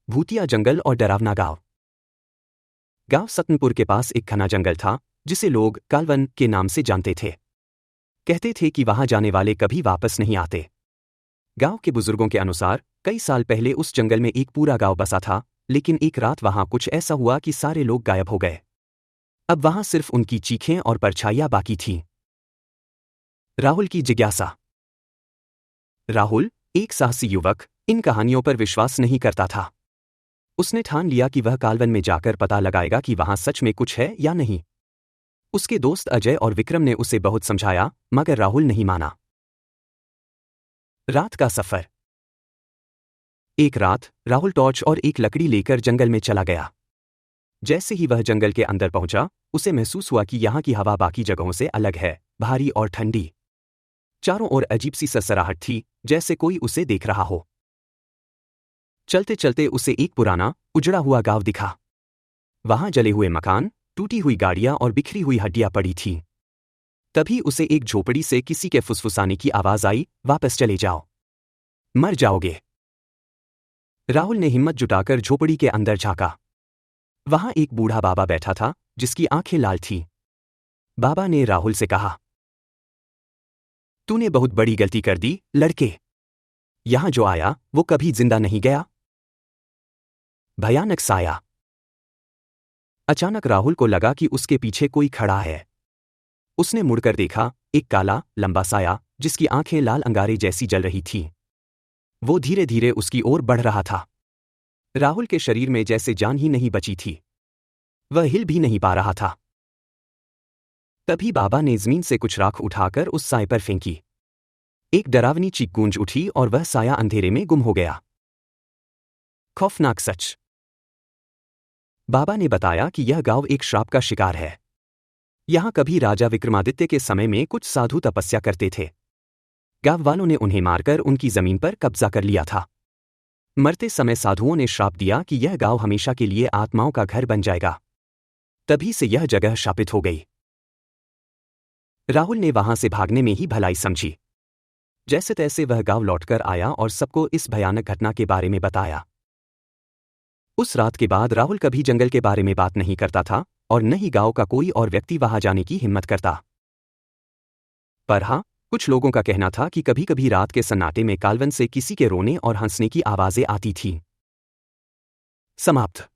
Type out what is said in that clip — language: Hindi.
भूतिया जंगल और डरावना गांव। गांव सतनपुर के पास एक घना जंगल था जिसे लोग कालवन के नाम से जानते थे। कहते थे कि वहां जाने वाले कभी वापस नहीं आते। गांव के बुजुर्गों के अनुसार कई साल पहले उस जंगल में एक पूरा गांव बसा था, लेकिन एक रात वहां कुछ ऐसा हुआ कि सारे लोग गायब हो गए। अब वहां सिर्फ उनकी चीखें और परछाइयां बाकी थीं। राहुल की जिज्ञासा। राहुल, एक साहसी युवक, इन कहानियों पर विश्वास नहीं करता था। उसने ठान लिया कि वह कालवन में जाकर पता लगाएगा कि वहां सच में कुछ है या नहीं। उसके दोस्त अजय और विक्रम ने उसे बहुत समझाया, मगर राहुल नहीं माना। रात का सफर। एक रात राहुल टॉर्च और एक लकड़ी लेकर जंगल में चला गया। जैसे ही वह जंगल के अंदर पहुंचा, उसे महसूस हुआ कि यहाँ की हवा बाकी जगहों से अलग है, भारी और ठंडी। चारों ओर अजीब सी सरसराहट थी, जैसे कोई उसे देख रहा हो। चलते चलते उसे एक पुराना, उजड़ा हुआ गांव दिखा। वहां जले हुए मकान, टूटी हुई गाड़ियां और बिखरी हुई हड्डियां पड़ी थीं। तभी उसे एक झोपड़ी से किसी के फुसफुसाने की आवाज आई, वापस चले जाओ, मर जाओगे। राहुल ने हिम्मत जुटाकर झोपड़ी के अंदर झांका। वहां एक बूढ़ा बाबा बैठा था, जिसकी आंखें लाल थीं। बाबा ने राहुल से कहा, तूने बहुत बड़ी गलती कर दी, लड़के। यहां जो आया वो कभी जिंदा नहीं गया। भयानक साया। अचानक राहुल को लगा कि उसके पीछे कोई खड़ा है। उसने मुड़कर देखा, एक काला, लंबा साया, जिसकी आंखें लाल अंगारे जैसी जल रही थीं। वो धीरे धीरे उसकी ओर बढ़ रहा था। राहुल के शरीर में जैसे जान ही नहीं बची थी। वह हिल भी नहीं पा रहा था। तभी बाबा ने जमीन से कुछ राख उठाकर उस साए पर फेंकी। एक डरावनी चीख गूंज उठी और वह साया अंधेरे में गुम हो गया। खौफनाक सच। बाबा ने बताया कि यह गांव एक श्राप का शिकार है। यहां कभी राजा विक्रमादित्य के समय में कुछ साधु तपस्या करते थे। गांव वालों ने उन्हें मारकर उनकी जमीन पर कब्जा कर लिया था। मरते समय साधुओं ने श्राप दिया कि यह गांव हमेशा के लिए आत्माओं का घर बन जाएगा। तभी से यह जगह शापित हो गई। राहुल ने वहां से भागने में ही भलाई समझी। जैसे तैसे वह गांव लौटकर आया और सबको इस भयानक घटना के बारे में बताया। उस रात के बाद राहुल कभी जंगल के बारे में बात नहीं करता था और न ही गांव का कोई और व्यक्ति वहां जाने की हिम्मत करता। पर हाँ, कुछ लोगों का कहना था कि कभी कभी रात के सन्नाटे में कालवन से किसी के रोने और हंसने की आवाजें आती थीं। समाप्त।